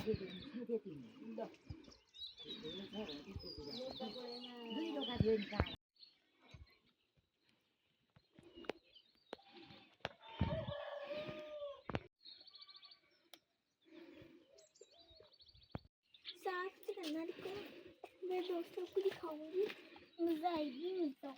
साग से करना देखो मैं दोस्तों को दिखाऊंगी मजा आएगी मजा।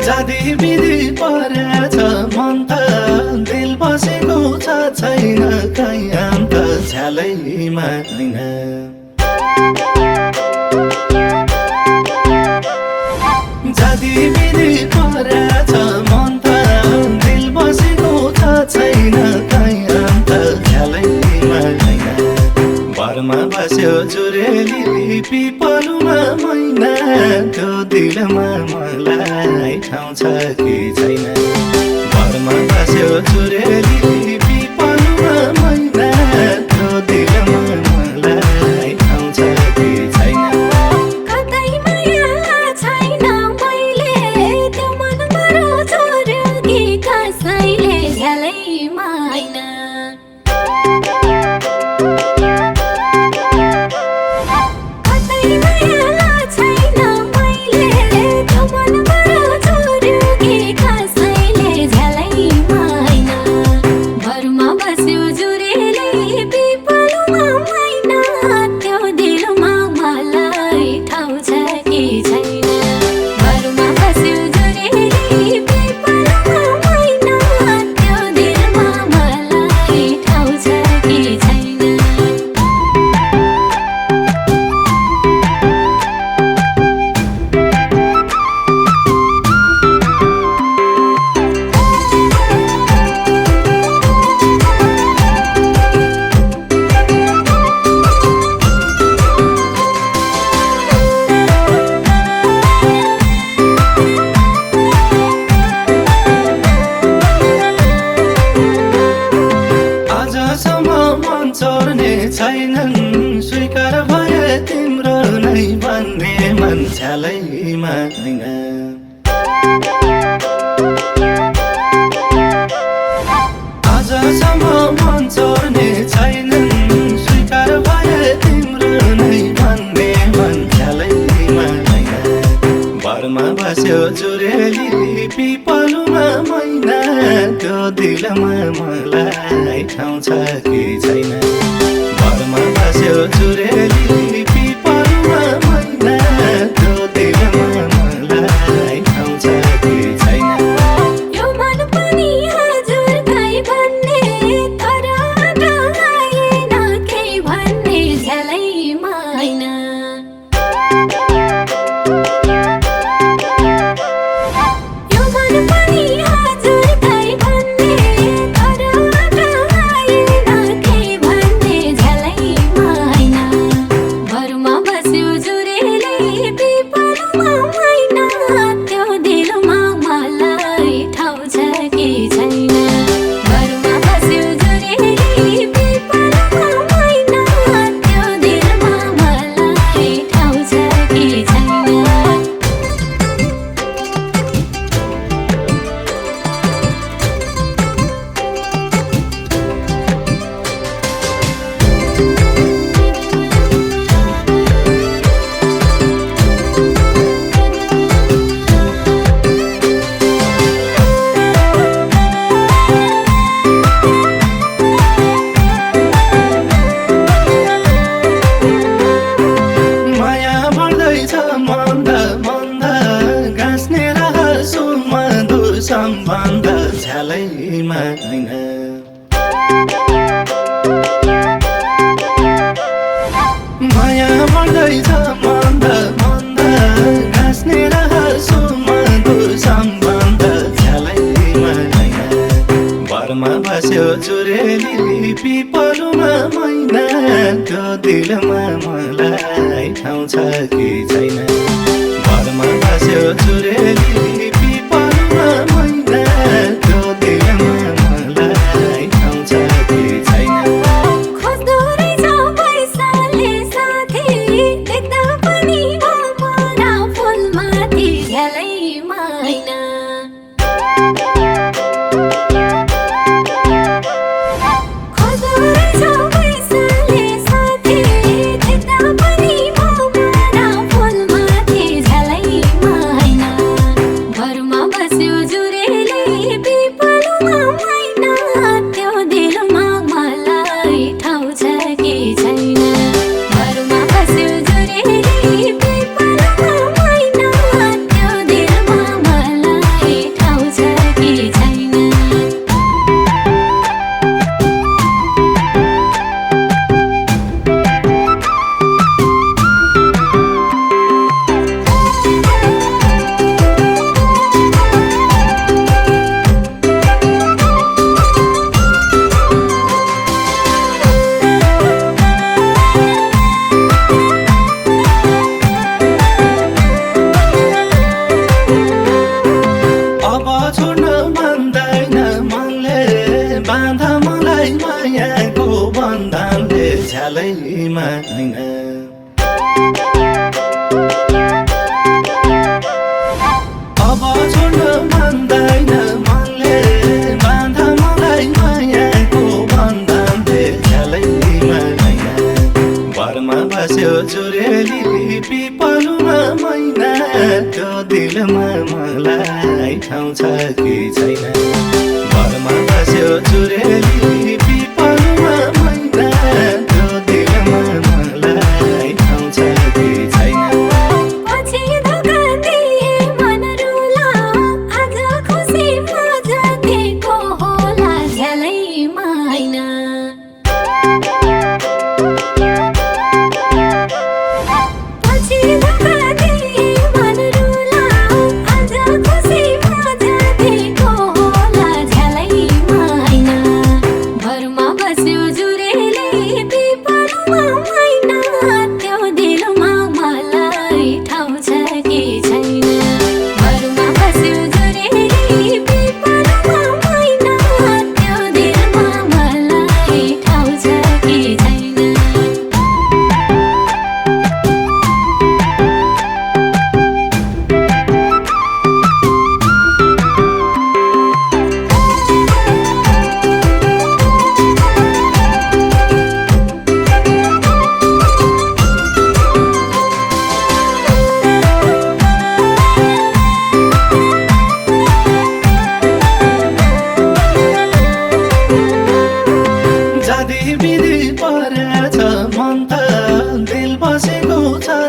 जाति विधि परेछ मन त दिल बसेको छ छैन कहीँ अन्त ख्यालैमा छैन। भरमा बस्यो जुरेली पिपलुमा मैना त्यो दिलमा मलाई ठाउँ छ कि छैन। भरमा बस्यो जुरेली पिपलुमा मैना त्यो दिलमा मलाई ठाउँ छ कि छैन। छैनन् स्वीकार भए तिम्रो नै भन्ने मान्छेलैमा छैन। आजसम्म मन छोड्ने छैनन् स्वीकार भए तिम्रो नै भन्ने मान्छेलैमा छैन। भरमा बस्यो जुरेली पिपलुमा मैना त्यो दिलमा मलाई ठाउँ छ कि छैन। भरमा बस्यो जुरेली पिपलुमा मैना त्यो दिलमा मलाई ठाउँ छ कि छैन। यो मन पनि हजुरकै भन्ने तर आएन केही भन्ने झ्यालैमा हैन। यो मन पनि हजुरकै भन्ने तर आएन केही भन्ने झ्यालैमा हैन। भरमा बस्यो जुरेली पिपलुमा मैना त्यो दिलमा मलाई ठाउँ छ कि छैन। भरमा बस्यो जुरेली पिपलुमा मैना त्यो दिलमा मलाई ठाउँ छ कि छैन। माया बढ्दैछ मन्द मन्द गाँस्ने रहछु मधुर सम्बन्ध झ्यालैमा छैन। माया बढ्दैछ मन्द मन्द गाँस्ने रहछु मधुर सम्बन्ध झ्यालैमा छैन। जुरेली पिपलुमा मैना त्यो दिलमा मलाई ठाउँ छ कि छैन घरमा बस्यो जुरेली पिपलुमा मैना त्यो दिलमा मलाई ठाउँ छ कि छैन खोज्दो रहेछ पैसाले साथी देख्दा पनि भमरा फुलमाथि झ्यालै मैना अब छोड्न मान्दैन मनले बाँध मलाई मायाको बन्धनले झ्यालैमा मैना घरमा बस्यो जुरेली पिपलुमा मैना त्यो दिलमा मलाई ठाउँ छ कि छैन घरमा बस्यो जुरेली पिपलुमा मैना त्यो दिलमा मलाई ठाउँ छ कि छैन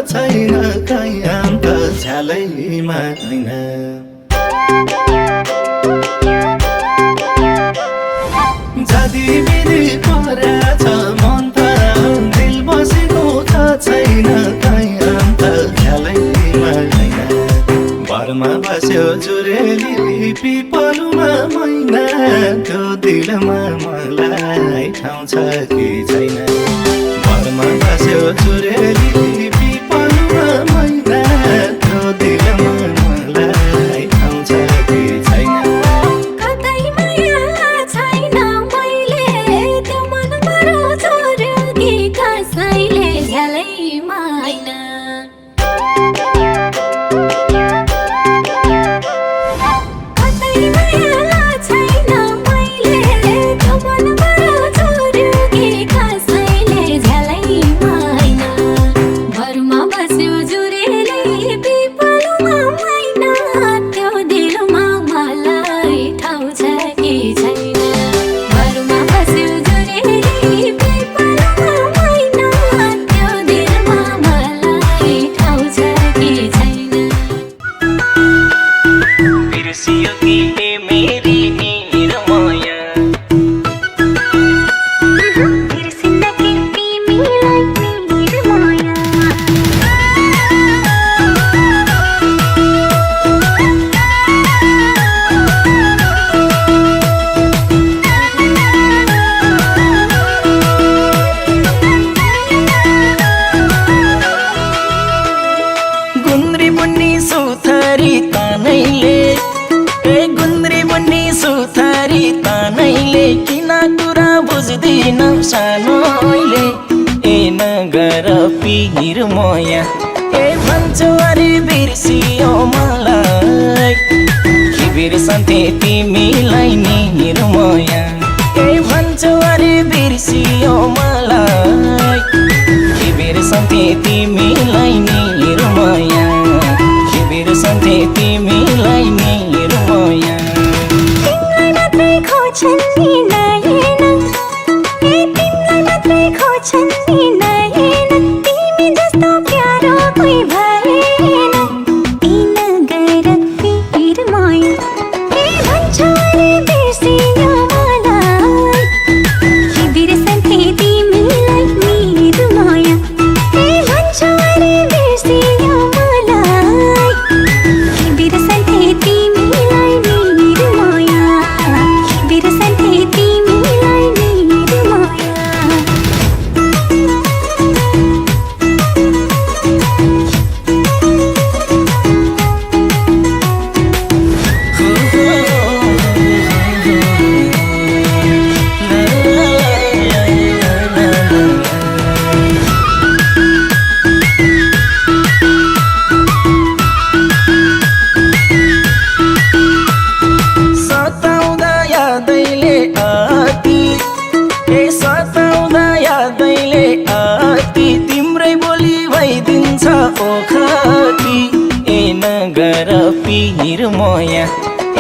छैन कहीँ अन्त झ्यालैमा मैना जाति विधि परेछ मन त दिल बसेको छ छैन कहीँ अन्त झ्यालैमा मैना घरमा बस्यो जुरेली पिपलुमा मैना त्यो दिलमा मलाई ठाउँ छ कि छैन घरमा बस्यो जुरेली पिपलुमा मैना त्यो दिलमा मलाई ठाउँ छ कि छैन कतै माया छैन मैले त्यो मनबाट छोड्यो कि कसैले झ्यालै मैना कतै माया छैन मैले त्यो मनबाट छोड्यो कि कसैले झ्यालै मैना नगर पिर मोया ए भन्छौ अरे बिर्सियो मलाई के बिर्सन्थे तिमीलाई नि निर्मया ए भन्छौ अरे बिर्सियो मलाई के बिर्सन्थे तिमीलाई नि निर्मया के बिर्सन्थे तिमीलाई नि निर्मया तिमीलाई मात्रै खोज्छन् नि नयन ए तिमीलाई मात्रै खोज्छन् नि नयन तिमी जस्तो प्यारो कोही भएन ए नगर पिर मोया ए भन्छौ अरे बिर्सियो मलाई के बिर्सन्थे तिमीलाई निर्मया ए भन्छौ अरे बिर्सियो मलाई के बिर्सन्थे तिमीलाई निर्मया के बिर्सन्थे तिमीलाई निर्मया सताउँदा यादैले आती ए सताउँदा यादैले आती तिम्रै बोली भइदिन्छ ओखती ए नगर पिर मोया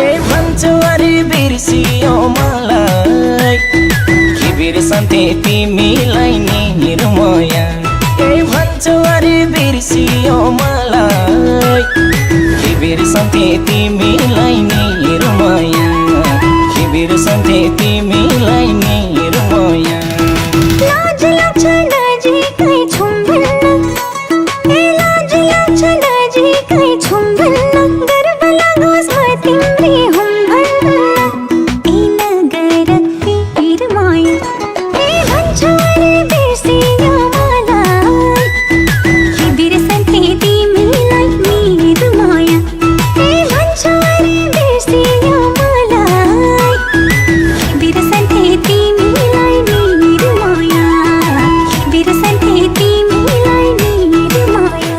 ए भन्छौ अरे बिर्सियो मलाई के बिर्सन्थे तिमीलाई नि निर्मया ए भन्छौ अरे बिर्सियो मलाई के बिर्सन्थे तिमीलाई नि निर्मया के बिर्सन्थे तिमीलाई नि निर्मया लाज लाग्छ नजिकै छौँ भन्न ए लाज लाग्छ नजिकै छौँ भन्न गर्व लागोस् म तिम्रै हुँ भन्न ए नगर पिर मोया ए भन्छौ अरे बिर्सियो मलाई के बिर्सन्थे तिमीलाई निर्मया ए भन्छौ अरे बिर्सियो मलाई के बिर्सन्थे तिमीलाई निर्मया के बिर्सन्थे तिमीलाई निर्मया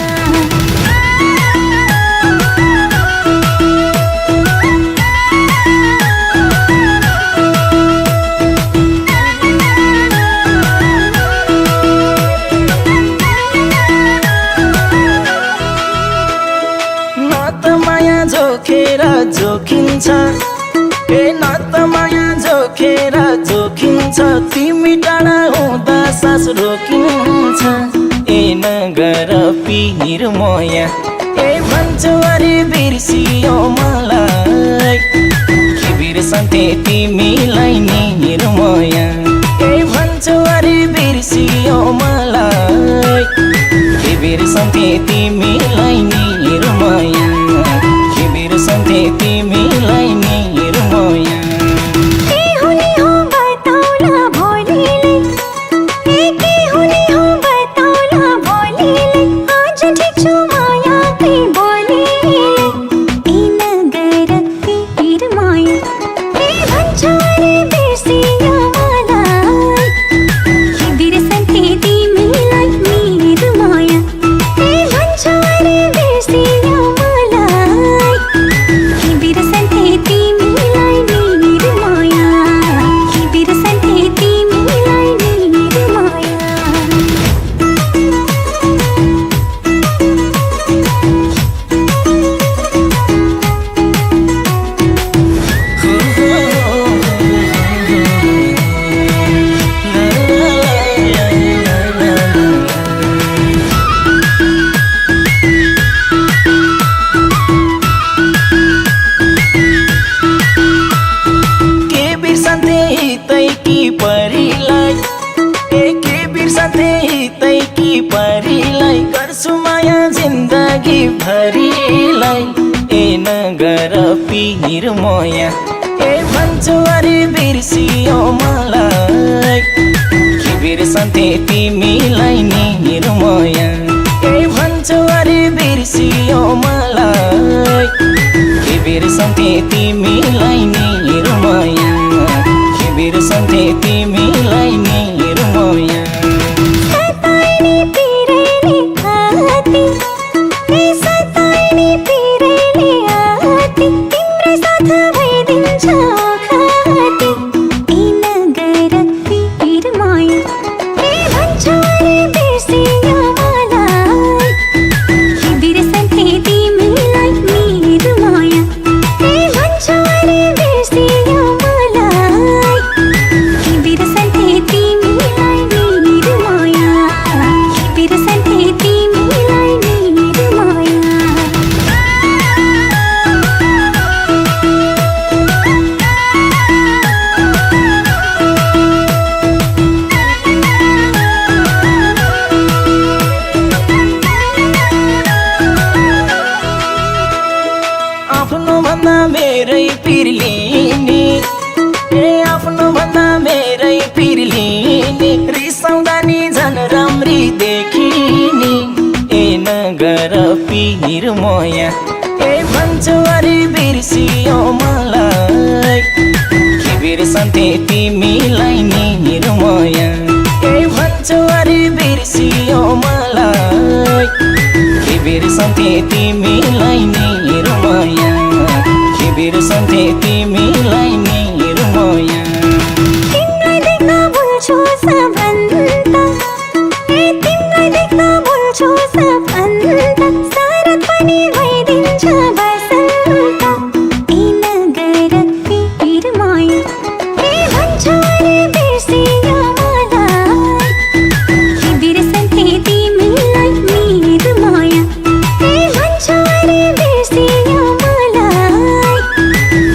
न त माया जोखेर जोखिन्छ ए न त माया जोखेर जोखिन्छ तिमी टाढा हुँदा सास रोकिन्छ ए नगर पिर मोया ए भन्छौ अरे बिर्सियो मलाई के बिर्सन्थे तिमीलाई नि निर्मया ए भन्छौ अरे बिर्सियो मलाई के बिर्सन्थे तिमीलाई नि निर्मया के बिर्सन्थे तिमीलाई नि निर्मया के हुने हो बताउला भोलिले के हुने हो बताउला भोलिले आज ठिक छु मायाकै बोलीले ए नगर पिर मोया ए भन्छौ अरे बिर्सियो मलाई के बिर्सन्थे तिमीलाई निर्मया ए भन्छौ अरे बिर्सियो मलाई के बिर्सन्थे तिमीलाई निर्मया के बिर्सन्थे तिमीलाई निर्मया के बिर्सन्थे हितैकी परिलाई ए के बिर्सन्थे हितैकी परिलाई गर्छु माया जिन्दगी भरिलाई ए नगर पिर मोया ए भन्छौ अरे बिर्सियो मलाई के बिर्सन्थे तिमीलाई नि निर्मया ए भन्छौ अरे बिर्सियो मलाई के बिर्सन्थे तिमीलाई नि निर्मया के बिर्सन्थे तिमीलाई नि निर्मया सताइने निर्मया ए भन्छौ अरे बिर्सियो मलाई के बिर्सन्थे तिमीलाई नि निर्मया ए भन्छौ अरे बिर्सियो मलाई के बिर्सन्थे तिमीलाई नि निर्मया के बिर्सन्थे तिमीलाई नि निर्मया तिमीलाई देख्न भुल्छु सबभन्दा तिमीलाई देख्न भुल्छु सबभन्दा शरद पनि भइदिन्छ बसन्त ए नगर निर्मया ए भन्छौ अरे बिर्सियो मलाई के बिर्सन्थे तिमीलाई निर्मया ए भन्छौ अरे बिर्सियो मलाई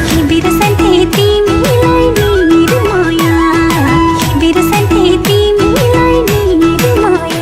के बिर्सन्थे तिमीलाई निर्मया के बिर्सन्थे तिमीलाई निर्मया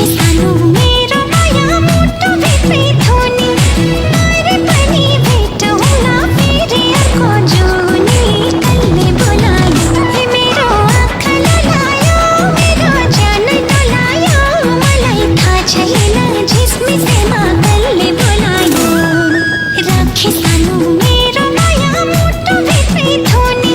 राखे सानो मेरो नयाँ मुटु भित्रै थुनी मारे पनि भेट हुन फेरि अर्को जुनी कहिले बोलायो हे मेरो आँखा ललायो मेरो ज्यान डोलायो मलाई थाहा छैन झिसमिसेमा कहिले बोलायो राखे सानो मेरो नयाँ मुटु भित्रै थुनी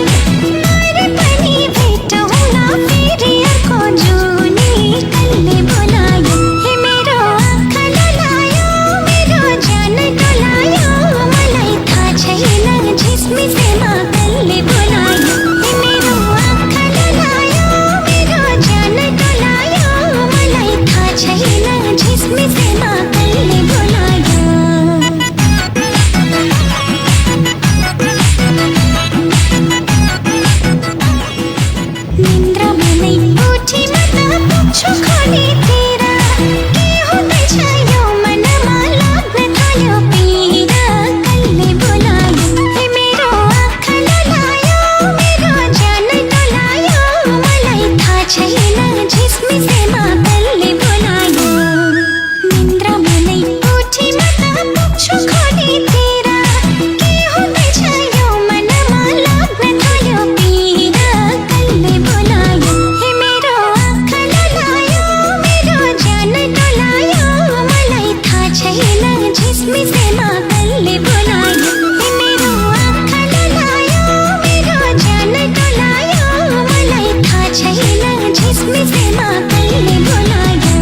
मारे पनि भेट हुन फेरि अर्को जुनी कहिले बोलायो हे मेरो आँखा ललायो मेरो ज्यान डोलायो मलाई थाहा छैन झिसमिसेमा कहिले बोलायो हे मेरो आँखा ललायो मेरो ज्यान डोलायो मलाई थाहा छैन झिसमिसेमा कहिले बोलायो निन्द्रामा नै उठी म त पुग्छु खोलीतिर के हुँदैछ यो मनमा लाग्न थाल्यो पीडा कहिले बोलायो हे मेरो आँखा ललायो मेरो ज्यान डोलायो मलाई थाहा छैन झिसमिसेमा कहिले बोलायो निन्द्रामा नै उठी म त पुग्छु खोलीतिर के हुँदैछ यो मनमा लाग्न थाल्यो पीडा कहिले बोलायो हे मेरो आँखा ललायो मेरो ज्यान डोलायो मलाई थाहा छैन झिसमिसेमा कहिले बोलायो हे मेरो आँखा ललायो मेरो ज्यान डोलायो मलाई थाहा छैन झिसमिसेमा कहिले बोलायो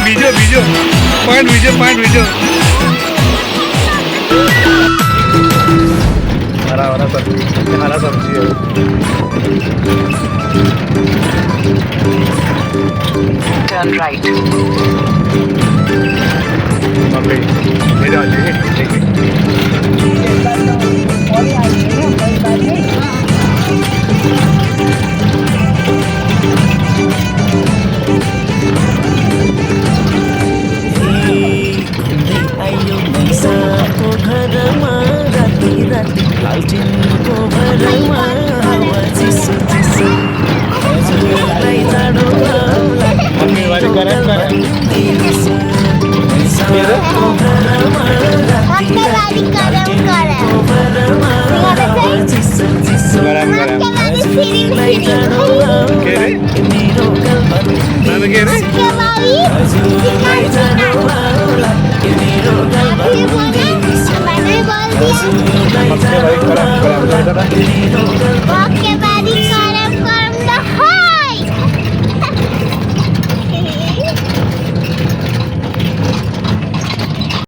वीडियो पॉइंट वीडियो हरा सब्जी है Turn right. मम्मी मेरा आयो मैसाको घरमा राति राति लालटिनको भरमा हावा चिसो चिसो हजुरलाई जाडो मैसाको घरमा राति राति लालटिनको भरमा हावा चिसो चिसो हजुरलाई जाडो मेरो गलबन्दी हजुरलाई जाडो मेरो गलबन्दी हजुरलाई जाडो मेरो गलबन्दी